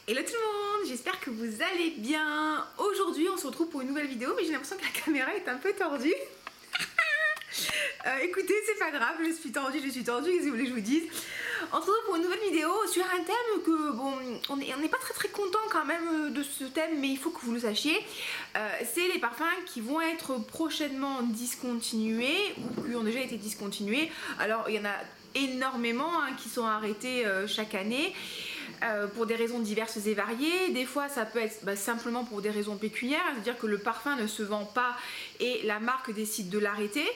Hello tout le monde, j'espère que vous allez bien. Aujourd'hui on se retrouve pour une nouvelle vidéo, mais j'ai l'impression que la caméra est un peu tordue. Écoutez, c'est pas grave, je suis tordue, qu'est-ce que vous voulez que je vous dise. On se retrouve pour une nouvelle vidéo sur un thème que, bon, on n'est pas très content quand même de ce thème, mais il faut que vous le sachiez. C'est les parfums qui vont être prochainement discontinués ou qui ont déjà été discontinués. Alors il y en a énormément qui sont arrêtés chaque année. Pour des raisons diverses et variées. Des fois ça peut être simplement pour des raisons pécuniaires, c'est-à-dire que le parfum ne se vend pas et la marque décide de l'arrêter.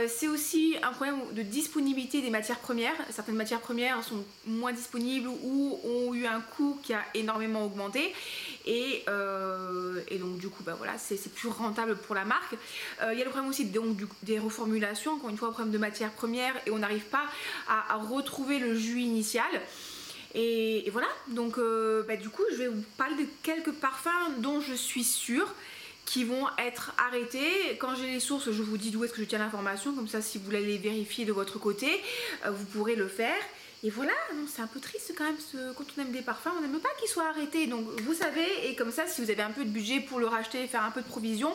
C'est aussi un problème de disponibilité des matières premières. Certaines matières premières sont moins disponibles ou ont eu un coût qui a énormément augmenté. Et donc du coup voilà, c'est plus rentable pour la marque. Il y a le problème aussi donc, des reformulations, encore une fois, le problème de matières premières et on n'arrive pas à retrouver le jus initial. Et voilà, donc du coup je vais vous parler de quelques parfums dont je suis sûre qui vont être arrêtés. Quand j'ai les sources, je vous dis d'où est-ce que je tiens l'information, comme ça si vous voulez les vérifier de votre côté, vous pourrez le faire. Et voilà, c'est un peu triste quand même, quand on aime des parfums, on n'aime pas qu'ils soient arrêtés. Donc vous savez, et comme ça, si vous avez un peu de budget pour le racheter, faire un peu de provision,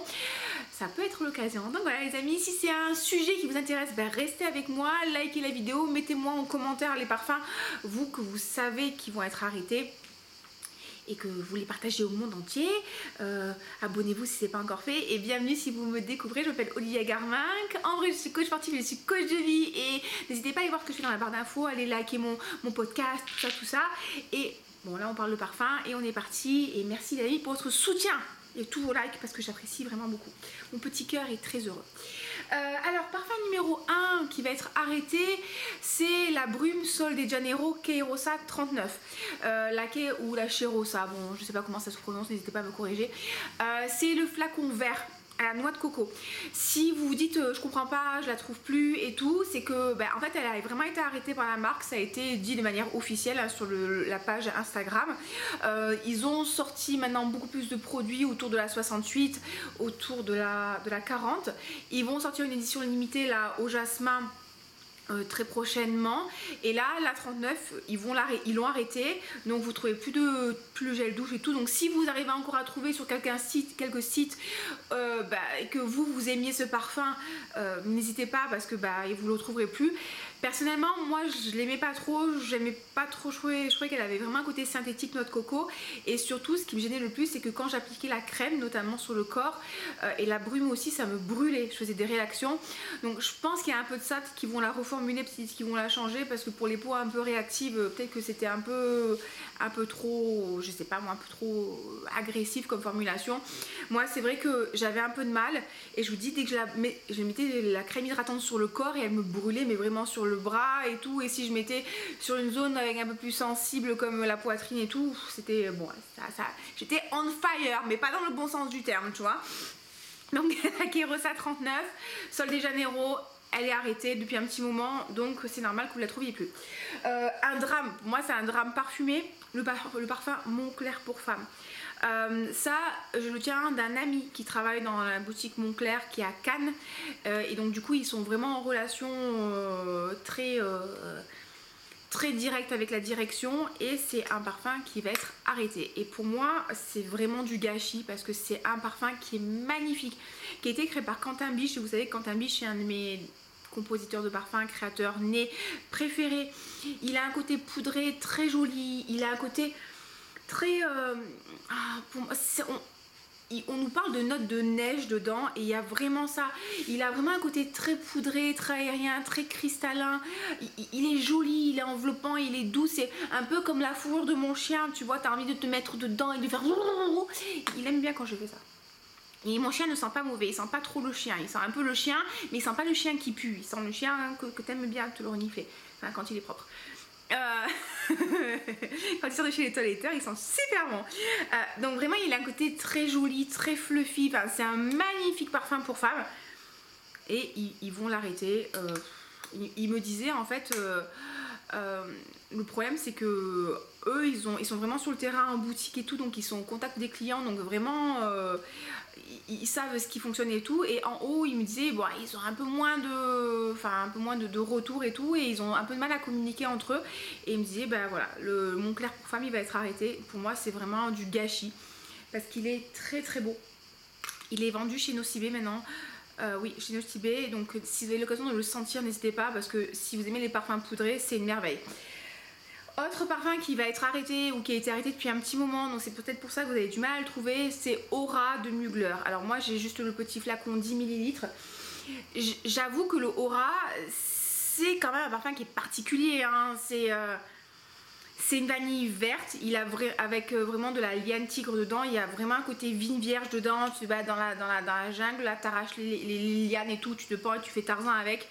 ça peut être l'occasion. Donc voilà les amis, si c'est un sujet qui vous intéresse, restez avec moi, likez la vidéo, mettez-moi en commentaire les parfums, vous que vous savez qui vont être arrêtés et que vous les partagez au monde entier. Abonnez-vous si ce n'est pas encore fait et bienvenue si vous me découvrez. Je m'appelle Olivia Garminck. En vrai je suis coach sportif, je suis coach de vie et n'hésitez pas à aller voir ce que je fais dans la barre d'infos, allez liker mon podcast, tout ça. Et bon là on parle de parfum et on est parti et merci les amis pour votre soutien et tous vos likes parce que j'apprécie vraiment beaucoup. Mon petit cœur est très heureux. Alors parfum numéro 1 qui va être arrêté, c'est la Brume Sol de Janeiro Cheirosa 39. La Kei ou la Cheirosa, bon je sais pas comment ça se prononce, n'hésitez pas à me corriger. C'est le flacon vert à la noix de coco. Si vous vous dites je comprends pas, je la trouve plus et tout, c'est que en fait elle a vraiment été arrêtée par la marque, ça a été dit de manière officielle sur la page Instagram. Ils ont sorti maintenant beaucoup plus de produits autour de la 68, autour de la 40. Ils vont sortir une édition limitée là au jasmin très prochainement et là la 39 ils l'ont arrêté, donc vous trouvez plus le gel douche et tout. Donc si vous arrivez encore à trouver sur quelques sites et que vous aimiez ce parfum, n'hésitez pas parce que vous le retrouverez plus. Personnellement moi je l'aimais pas trop, je trouvais qu'elle avait vraiment un côté synthétique noix de coco et surtout ce qui me gênait le plus c'est que quand j'appliquais la crème notamment sur le corps et la brume aussi, ça me brûlait, je faisais des réactions. Donc je pense qu'il y a un peu de ça qui vont la reformuler, qui vont la changer parce que pour les peaux un peu réactives peut-être que c'était un peu trop, je sais pas moi, un peu trop agressif comme formulation. Moi c'est vrai que j'avais un peu de mal et je vous dis dès que je mettais la crème hydratante sur le corps et elle me brûlait mais vraiment sur le bras et tout, et si je mettais sur une zone avec un peu plus sensible comme la poitrine et tout, c'était bon, j'étais on fire mais pas dans le bon sens du terme, tu vois. Donc la Cheirosa 39 Sol de Janeiro, elle est arrêtée depuis un petit moment, donc c'est normal que vous la trouviez plus. Un drame, moi c'est un drame parfumé, le parfum Moncler pour femme. Ça je le tiens d'un ami qui travaille dans la boutique Moncler qui est à Cannes, et donc du coup ils sont vraiment en relation très direct avec la direction et c'est un parfum qui va être arrêté. Et pour moi c'est vraiment du gâchis parce que c'est un parfum qui est magnifique, qui a été créé par Quentin Biche. Vous savez que Quentin Biche est un de mes compositeur de parfums, créateur né préféré. Il a un côté poudré très joli, il a un côté très pour moi, on nous parle de notes de neige dedans et il y a vraiment ça. Il a vraiment un côté très poudré, très aérien, très cristallin. Il est joli, il est enveloppant, il est doux. C'est un peu comme la fourrure de mon chien, tu vois, t'as envie de te mettre dedans et de faire... Il aime bien quand je fais ça. Et mon chien ne sent pas mauvais, il sent pas trop le chien, il sent un peu le chien, mais il sent pas le chien qui pue, il sent le chien que t'aimes bien te le renifler, enfin quand il est propre. Quand il sort de chez les toiletteurs, il sent super bon. Donc vraiment il a un côté très joli, très fluffy, enfin, c'est un magnifique parfum pour femme. Et ils vont l'arrêter. Il me disait en fait le problème c'est que eux ils sont vraiment sur le terrain en boutique et tout, donc ils sont au contact des clients, donc vraiment ils savent ce qui fonctionne et tout. Et en haut, ils me disaient, bon, ils ont un peu moins de retour et tout, et ils ont un peu de mal à communiquer entre eux. Et ils me disaient, ben voilà, le Moncler pour femme, il va être arrêté. Pour moi, c'est vraiment du gâchis, parce qu'il est très très beau. Il est vendu chez Nocibé maintenant. Oui, chez Nocibé. Donc, si vous avez l'occasion de le sentir, n'hésitez pas, parce que si vous aimez les parfums poudrés, c'est une merveille. Autre parfum qui va être arrêté ou qui a été arrêté depuis un petit moment, donc c'est peut-être pour ça que vous avez du mal à le trouver, c'est Aura de Mugler. Alors moi j'ai juste le petit flacon 10 ml. J'avoue que le Aura, c'est quand même un parfum qui est particulier, hein. C'est une vanille verte, il a avec vraiment de la liane tigre dedans, il y a vraiment un côté vigne vierge dedans. Tu vas dans la jungle, là t'arraches les lianes et tout, tu te pends et tu fais Tarzan avec.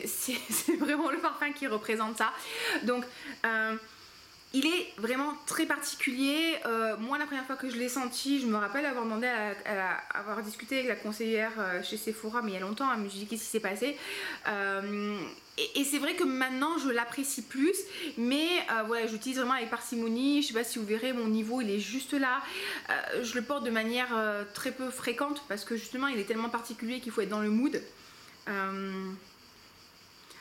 C'est vraiment le parfum qui représente ça. Donc il est vraiment très particulier. Moi la première fois que je l'ai senti, je me rappelle avoir demandé avoir discuté avec la conseillère chez Sephora, mais il y a longtemps, elle me dit qu'est-ce qui s'est passé. Et c'est vrai que maintenant je l'apprécie plus, mais voilà, j'utilise vraiment avec parcimonie. Je sais pas si vous verrez, mon niveau il est juste là. Je le porte de manière très peu fréquente, parce que justement il est tellement particulier qu'il faut être dans le mood.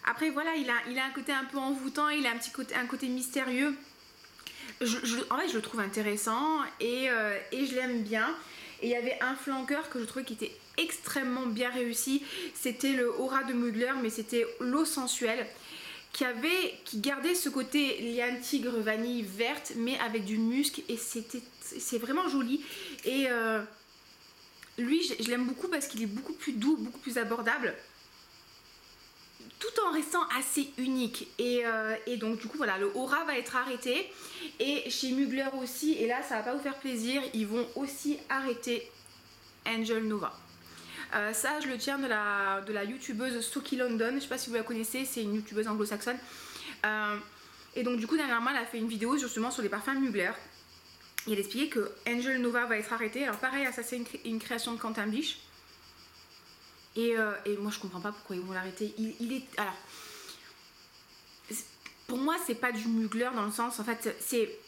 Après voilà, il a un côté un peu envoûtant, il a un côté mystérieux. En fait je le trouve intéressant, et je l'aime bien. Et il y avait un flanqueur que je trouvais qui était extrêmement bien réussi, c'était le Aura de Mugler, mais c'était l'eau sensuelle, qui gardait ce côté liane tigre vanille verte, mais avec du musc, et c'est vraiment joli. Et lui je l'aime beaucoup parce qu'il est beaucoup plus doux, beaucoup plus abordable, tout en restant assez unique. Et donc du coup voilà, le Aura va être arrêté, et chez Mugler aussi, et là ça va pas vous faire plaisir, ils vont aussi arrêter Angel Nova. Ça je le tiens de la youtubeuse Soki London, je sais pas si vous la connaissez, c'est une youtubeuse anglo-saxonne. Et donc du coup dernièrement elle a fait une vidéo justement sur les parfums Mugler, et elle expliquait que Angel Nova va être arrêté. Alors pareil, ça c'est une création de Quentin Biche. Et moi je comprends pas pourquoi ils vont l'arrêter. Alors pour moi c'est pas du Mugler, dans le sens, en fait c'est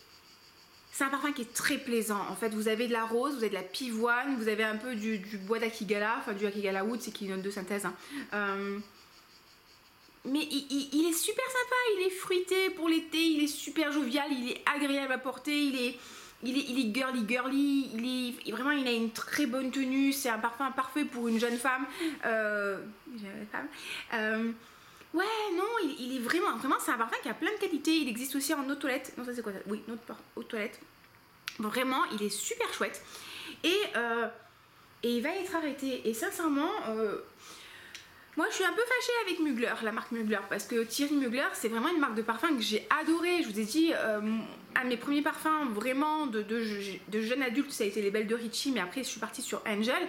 un parfum qui est très plaisant. En fait vous avez de la rose, vous avez de la pivoine, vous avez un peu du bois d'Akigala, enfin du Akigala Wood, c'est qui est une note de synthèse, hein. Mais il est super sympa, il est fruité pour l'été, il est super jovial, il est agréable à porter, il est girly, vraiment il a une très bonne tenue, c'est un parfum parfait pour une jeune femme. Ouais, non, il est vraiment, c'est un parfum qui a plein de qualités. Il existe aussi en eau de toilette. Non, ça c'est quoi ça? Oui, eau de toilette. Vraiment, il est super chouette. Et il va être arrêté. Et sincèrement, moi je suis un peu fâchée avec Mugler, la marque Mugler, parce que Thierry Mugler c'est vraiment une marque de parfum que j'ai adoré. Je vous ai dit, un de mes premiers parfums vraiment de jeune adulte, ça a été les Belles de Richie, mais après je suis partie sur Angel.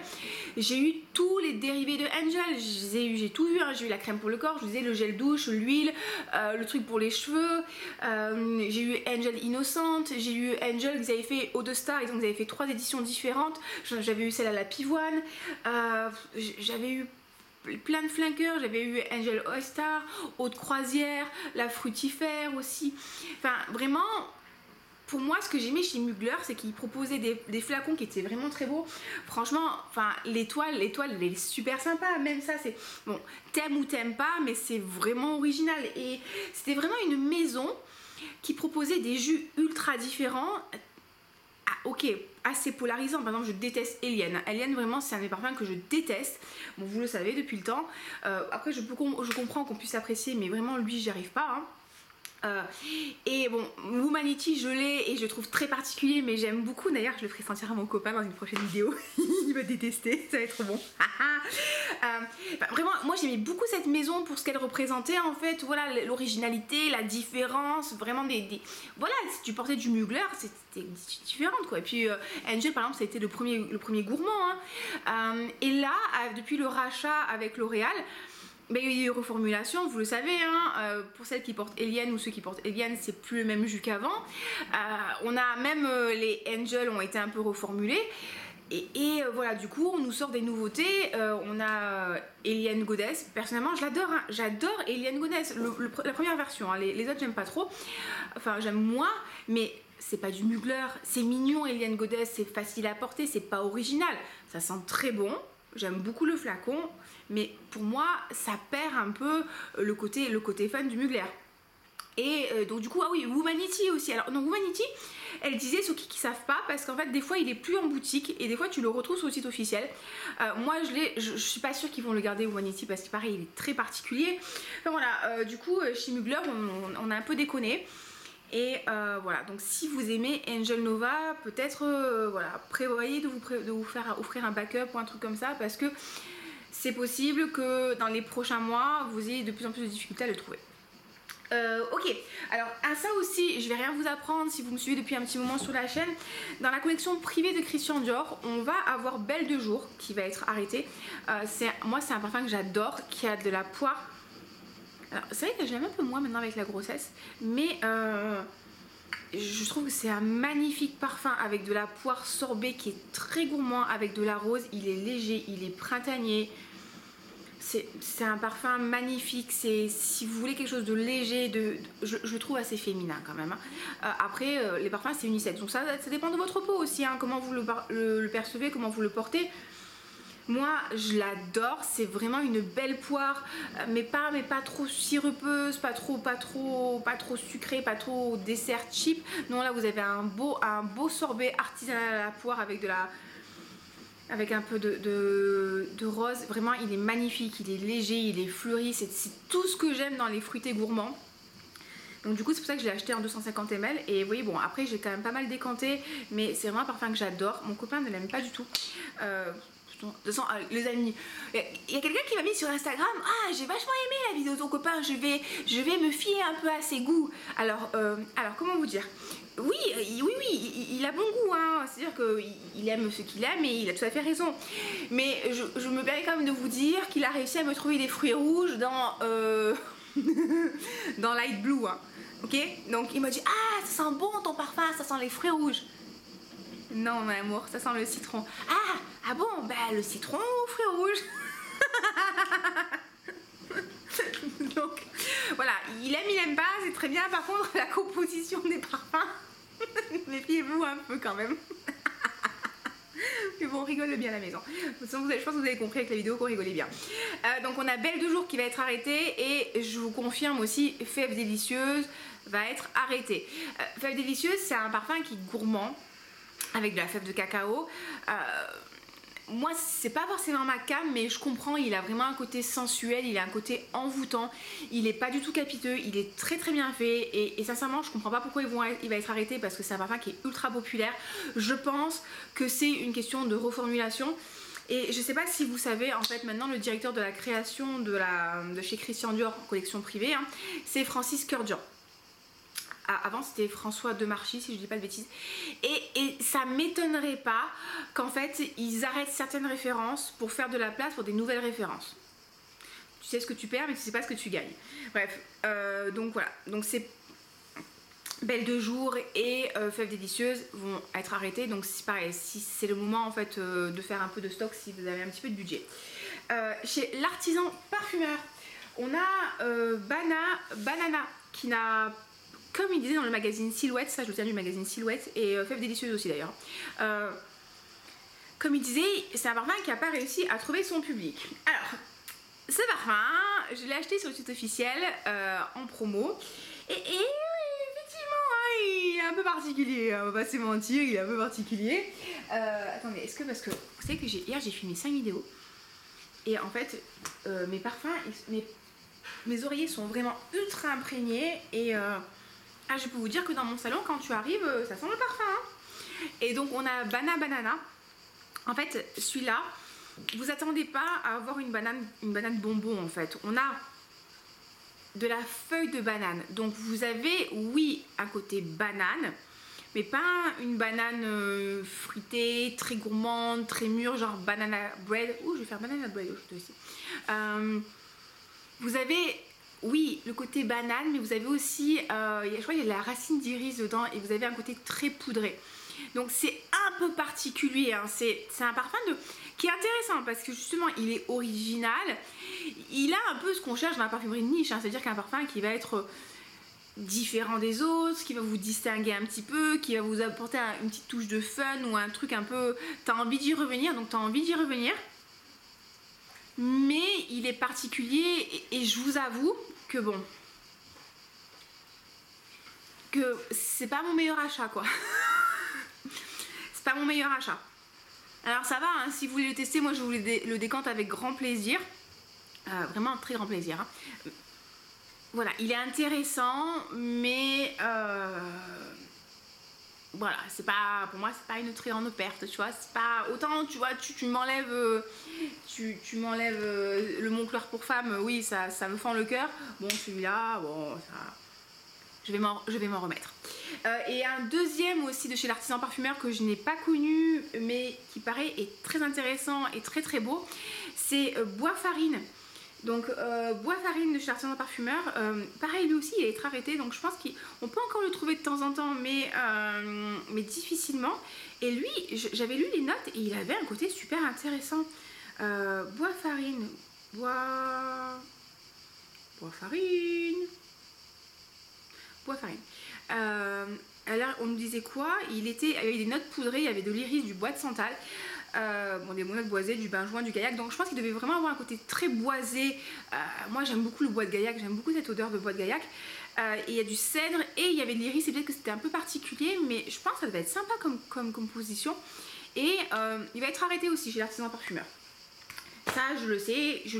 J'ai eu tous les dérivés de Angel, j'ai tout eu, hein. J'ai eu la crème pour le corps, je vous disais, le gel douche, l'huile, le truc pour les cheveux, j'ai eu Angel Innocente, j'ai eu Angel qu'ils avaient fait Eau de Star, ils avaient fait 3 éditions différentes. J'avais eu celle à la pivoine, j'avais eu plein de flanqueurs, j'avais eu Angel All-Star, Eau de Croisière, la Frutifère aussi. Enfin vraiment, pour moi ce que j'aimais chez Mugler, c'est qu'ils proposaient des flacons qui étaient vraiment très beaux. Franchement, enfin l'étoile elle est super sympa. Même ça c'est bon, t'aimes ou t'aimes pas, mais c'est vraiment original. Et c'était vraiment une maison qui proposait des jus ultra différents. Ah, ok, assez polarisant. Par exemple, je déteste Alien. Alien, vraiment, c'est un des parfums que je déteste. Bon, vous le savez depuis le temps. Après, je comprends qu'on puisse apprécier, mais vraiment, lui, j'y arrive pas, hein. Et bon, Womanity je l'ai et je le trouve très particulier, mais j'aime beaucoup. D'ailleurs je le ferai sentir à mon copain dans une prochaine vidéo. Il va détester, ça va être trop bon. Vraiment moi j'aimais beaucoup cette maison pour ce qu'elle représentait, en fait. Voilà, l'originalité, la différence, vraiment voilà, si tu portais du Mugler c'était différent quoi. Et puis Angel par exemple ça a été le premier gourmand, hein. Et là depuis le rachat avec L'Oréal, mais il y a eu des reformulations, vous le savez, hein. Pour celles qui portent Alien ou ceux qui portent Alien, c'est plus le même jus qu'avant. On a même les Angel ont été un peu reformulés. Et voilà, du coup, on nous sort des nouveautés. On a Alien Goddess. Personnellement, je l'adore, hein. J'adore Alien Goddess, la première version, hein. Les autres, j'aime pas trop. Enfin, j'aime moins, mais c'est pas du Mugler, c'est mignon Eliane Goddess, c'est facile à porter, c'est pas original, ça sent très bon, j'aime beaucoup le flacon, mais pour moi ça perd un peu le côté fun du Mugler. Et donc du coup, ah oui, Womanity aussi. Alors donc Womanity, elle disait, ceux qui savent pas, parce qu'en fait des fois il est plus en boutique et des fois tu le retrouves sur le site officiel. Moi je suis pas sûre qu'ils vont le garder Womanity parce que pareil il est très particulier. Enfin voilà, du coup chez Mugler on a un peu déconné. Et voilà, donc si vous aimez Angel Nova, peut-être voilà, prévoyez de vous faire offrir un backup ou un truc comme ça, parce que c'est possible que dans les prochains mois vous ayez de plus en plus de difficultés à le trouver. Ok, alors à ça aussi, je vais rien vous apprendre si vous me suivez depuis un petit moment sur la chaîne. Dans la collection privée de Christian Dior, on va avoir Belle de Jour qui va être arrêtée. Moi, c'est un parfum que j'adore, qui a de la poire. Alors, c'est vrai que j'aime un peu moins maintenant avec la grossesse, mais je trouve que c'est un magnifique parfum avec de la poire sorbet qui est très gourmand, avec de la rose. Il est léger, il est printanier. C'est un parfum magnifique, si vous voulez quelque chose de léger, je le trouve assez féminin quand même. Après, les parfums c'est unisexe, donc ça dépend de votre peau aussi, hein, comment vous le percevez, comment vous le portez. Moi je l'adore, c'est vraiment une belle poire, mais pas trop sirupeuse, pas trop sucrée, pas trop dessert cheap. Non, là vous avez un beau sorbet artisanal à la poire avec un peu de rose. Vraiment il est magnifique, il est léger, il est fleuri, c'est tout ce que j'aime dans les fruités gourmands. Donc du coup c'est pour ça que je l'ai acheté en 250 ml. Et vous voyez, bon après j'ai quand même pas mal décanté, mais c'est vraiment un parfum que j'adore. Mon copain ne l'aime pas du tout. De toute façon, les amis, il y a quelqu'un qui m'a mis sur Instagram, ah j'ai vachement aimé la vidéo de ton copain, je vais me fier un peu à ses goûts. Alors comment vous dire, oui, il a bon goût, hein. C'est-à-dire qu'il aime ce qu'il aime et il a tout à fait raison. Mais je me permets quand même de vous dire qu'il a réussi à me trouver des fruits rouges dans, dans Light Blue, hein. Ok. Donc il m'a dit, ah ça sent bon ton parfum, ça sent les fruits rouges. Non, mon amour, ça sent le citron. Ah bon, bah le citron aux fruits rouges. Donc voilà, il aime pas, c'est très bien. Par contre, la composition des parfums, méfiez-vous un peu quand même. Mais bon, on rigole bien à la maison. De toute façon, je pense que vous avez compris avec la vidéo qu'on rigolait bien. Donc on a Belle de Jour qui va être arrêtée, et je vous confirme aussi Fève Délicieuse va être arrêtée. Fève Délicieuse, c'est un parfum qui est gourmand, avec de la fève de cacao. Moi c'est pas forcément ma came, mais je comprends, il a vraiment un côté sensuel, il a un côté envoûtant, il est pas du tout capiteux, il est très très bien fait, et sincèrement je comprends pas pourquoi il va être arrêté, parce que c'est un parfum qui est ultra populaire. Je pense que c'est une question de reformulation. Et je sais pas si vous savez, en fait maintenant le directeur de la création de chez Christian Dior collection privée, hein, c'est Francis Kurkdjian. Avant c'était François Demarchi, si je dis pas de bêtises, et ça m'étonnerait pas qu'en fait ils arrêtent certaines références pour faire de la place pour des nouvelles références. Tu sais ce que tu perds mais tu sais pas ce que tu gagnes. Bref, donc voilà, donc c'est Belle de Jour et Fève Délicieuse vont être arrêtées, donc c'est pareil, si c'est le moment en fait de faire un peu de stock si vous avez un petit peu de budget. Chez l'artisan parfumeur, on a Banana qui n'a, comme il disait dans le magazine Silhouette, ça je le tiens du magazine Silhouette, et Fève Délicieuse aussi d'ailleurs, comme il disait, c'est un parfum qui n'a pas réussi à trouver son public. Alors, ce parfum, je l'ai acheté sur le site officiel en promo, et effectivement, hein, il est un peu particulier, on va pas se mentir, il est un peu particulier. Attendez, est-ce que, parce que vous savez que hier j'ai filmé 5 vidéos, et en fait, mes parfums, mes oreillers sont vraiment ultra imprégnés, et je peux vous dire que dans mon salon, quand tu arrives, ça sent le parfum, hein. Et donc on a Banana. En fait, celui-là, vous attendez pas à avoir une banane bonbon en fait. On a de la feuille de banane. Donc vous avez, oui, un côté banane, mais pas une banane fruitée, très gourmande, très mûre, genre banana bread. Ouh, je vais faire banana bread aussi. Vous avez, oui, le côté banane, mais vous avez aussi, je crois qu'il y a de la racine d'iris dedans, et vous avez un côté très poudré. Donc c'est un peu particulier, hein. C'est un parfum qui est intéressant parce que justement il est original. Il a un peu ce qu'on cherche dans la parfumerie de niche, hein. C'est-à-dire qu'un parfum qui va être différent des autres, qui va vous distinguer un petit peu, qui va vous apporter une petite touche de fun ou un truc un peu... T'as envie d'y revenir, donc t'as envie d'y revenir. Mais il est particulier et je vous avoue que bon... que c'est pas mon meilleur achat, quoi. C'est pas mon meilleur achat. Alors ça va, hein, si vous voulez le tester, moi je vous le décante avec grand plaisir. Vraiment un très grand plaisir. Hein. Voilà, il est intéressant, mais voilà, c'est pas, pour moi c'est pas une très grande perte, tu vois. C'est pas autant, tu vois, tu m'enlèves, tu m'enlèves le Moncler pour femme, oui, ça me fend le cœur. Bon, celui-là, bon, ça, je vais m'en remettre. Et un deuxième aussi de chez l'artisan parfumeur que je n'ai pas connu, mais qui paraît est très intéressant et très très beau, c'est Bois Farine. Donc Bois Farine de chez l'artisan parfumeur, pareil lui aussi il est très arrêté, donc je pense qu'on peut encore le trouver de temps en temps, mais difficilement. Et lui, j'avais lu les notes et il avait un côté super intéressant. Bois Farine, Bois Farine. Alors on nous disait quoi? Il y avait des notes poudrées, il y avait de l'iris, du bois de santal, bon, des notes boisées, du benjoin, du gaillac. Donc je pense qu'il devait vraiment avoir un côté très boisé. Moi j'aime beaucoup le bois de gaillac, j'aime beaucoup cette odeur de bois de gaillac. Et il y a du cèdre et il y avait de l'iris, c'est peut-être que c'était un peu particulier, mais je pense que ça devait être sympa comme composition. Et il va être arrêté aussi chez l'artisan parfumeur. Ça je le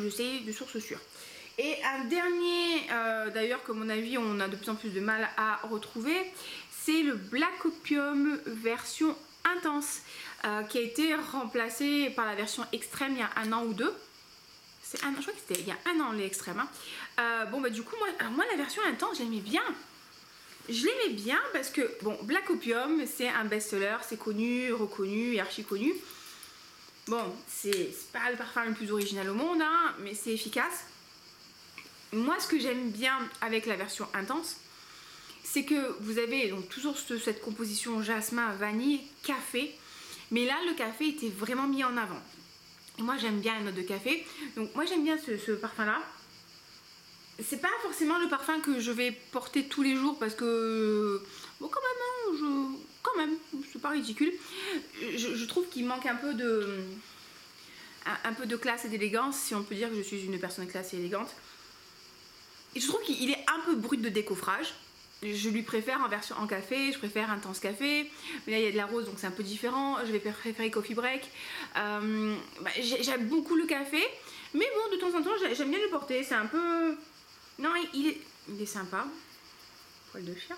sais de source sûre. Et un dernier, d'ailleurs, que à mon avis, on a de plus en plus de mal à retrouver, c'est le Black Opium version intense, qui a été remplacé par la version extrême il y a 1 an ou 2. Je crois que c'était il y a 1 an l'extrême. Hein. Bon, bah du coup, moi la version intense, j'aimais bien. Je l'aimais bien parce que, bon, Black Opium, c'est un best-seller, c'est connu, reconnu et archi connu. Bon, c'est pas le parfum le plus original au monde, hein, mais c'est efficace. Moi, ce que j'aime bien avec la version intense, c'est que vous avez donc toujours cette composition jasmin, vanille, café. Mais là, le café était vraiment mis en avant. Et moi, j'aime bien les notes de café. Donc, moi, j'aime bien ce parfum-là. C'est pas forcément le parfum que je vais porter tous les jours parce que... Bon, quand même, hein, quand même, c'est pas ridicule. Je trouve qu'il manque un peu de classe et d'élégance, si on peut dire que je suis une personne classe et élégante. Et je trouve qu'il est un peu brut de décoffrage. Je lui préfère en version en café, je préfère intense café. Mais là il y a de la rose donc c'est un peu différent. Je vais préférer Coffee Break. J'aime beaucoup le café. Mais bon, de temps en temps j'aime bien le porter. C'est un peu... Non, il est sympa. Poil de chien.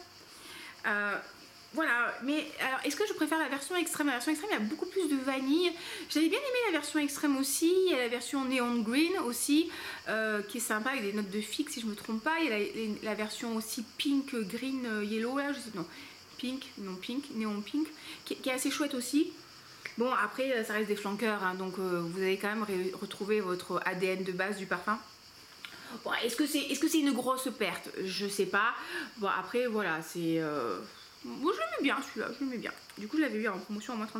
Voilà, mais alors est-ce que je préfère la version extrême? La version extrême, il y a beaucoup plus de vanille. J'avais bien aimé la version extrême aussi. Il y a la version Neon Green aussi, qui est sympa avec des notes de figue si je me trompe pas. Il y a la version aussi Pink, Green, Yellow, là, je sais non. Pink, Neon Pink, qui est assez chouette aussi. Bon, après, ça reste des flanqueurs, hein, donc vous allez quand même retrouver votre ADN de base du parfum. Bon, est-ce que c'est une grosse perte? Je sais pas. Bon, après, voilà, c'est... Bon, je l'aimais bien celui-là, je l'aimais bien. Du coup, je l'avais eu en promotion à moins 30%.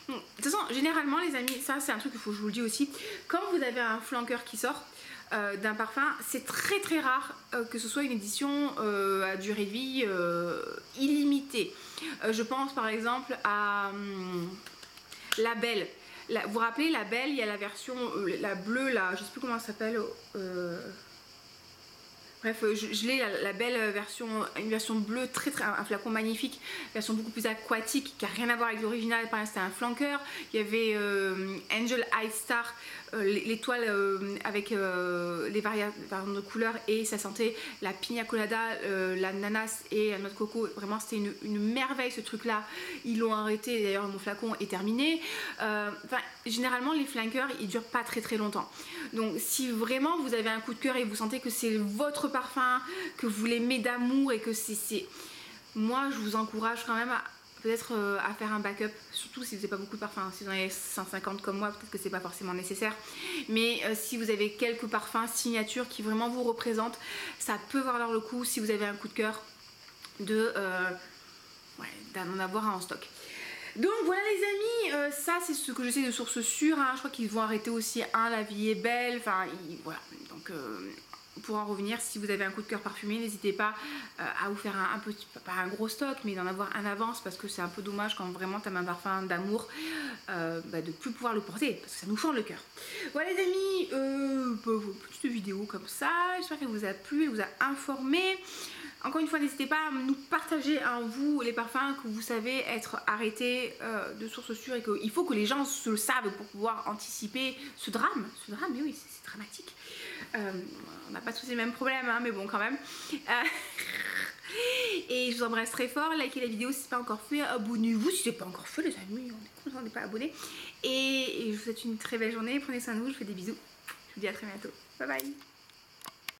Bon, de toute façon, généralement, les amis, ça c'est un truc qu'il faut que je vous le dise aussi. Quand vous avez un flanqueur qui sort d'un parfum, c'est très très rare que ce soit une édition à durée de vie illimitée. Je pense par exemple à la Belle. Vous vous rappelez, la Belle, il y a la version, la bleue là, je sais plus comment ça s'appelle. Bref, je l'ai, la Belle version, une version bleue, un flacon magnifique, version beaucoup plus aquatique, qui n'a rien à voir avec l'original, par exemple c'était un flanqueur. Il y avait Angel Eye Star, l'étoile avec les variantes de couleurs, et ça sentait la pina colada, l'ananas et la noix de coco. Vraiment c'était une merveille ce truc là. Ils l'ont arrêté, d'ailleurs mon flacon est terminé. Généralement les flanqueurs ils durent pas très très longtemps. Donc si vraiment vous avez un coup de cœur et vous sentez que c'est votre parfum, que vous l'aimez d'amour et que c'est... Moi je vous encourage quand même à peut-être à faire un backup, surtout si vous n'avez pas beaucoup de parfums. Si vous en avez 150 comme moi, peut-être que c'est pas forcément nécessaire, mais si vous avez quelques parfums signature qui vraiment vous représentent, ça peut valoir le coup si vous avez un coup de cœur d'en avoir un en stock. Donc voilà les amis, ça c'est ce que je sais de source sûre, hein. Je crois qu'ils vont arrêter aussi La Vie est Belle, enfin voilà, donc pour en revenir, si vous avez un coup de cœur parfumé, n'hésitez pas à vous faire un petit, pas un gros stock, mais d'en avoir un avance, parce que c'est un peu dommage quand vraiment tu as un parfum d'amour de plus pouvoir le porter, parce que ça nous fend le cœur. Voilà les amis, petite vidéo comme ça, j'espère qu'elle vous a plu, elle vous a informé. Encore une fois, n'hésitez pas à nous partager vous les parfums que vous savez être arrêtés de source sûre, et qu'il faut que les gens se le savent pour pouvoir anticiper ce drame. Mais oui, c'est dramatique. On n'a pas tous les mêmes problèmes, hein, mais bon quand même. Et je vous embrasse très fort, likez la vidéo si ce n'est pas encore fait, abonnez-vous si ce n'est pas encore fait les amis, on est content, on n'est pas abonné. Et je vous souhaite une très belle journée, prenez soin de vous, je vous fais des bisous, je vous dis à très bientôt, bye bye.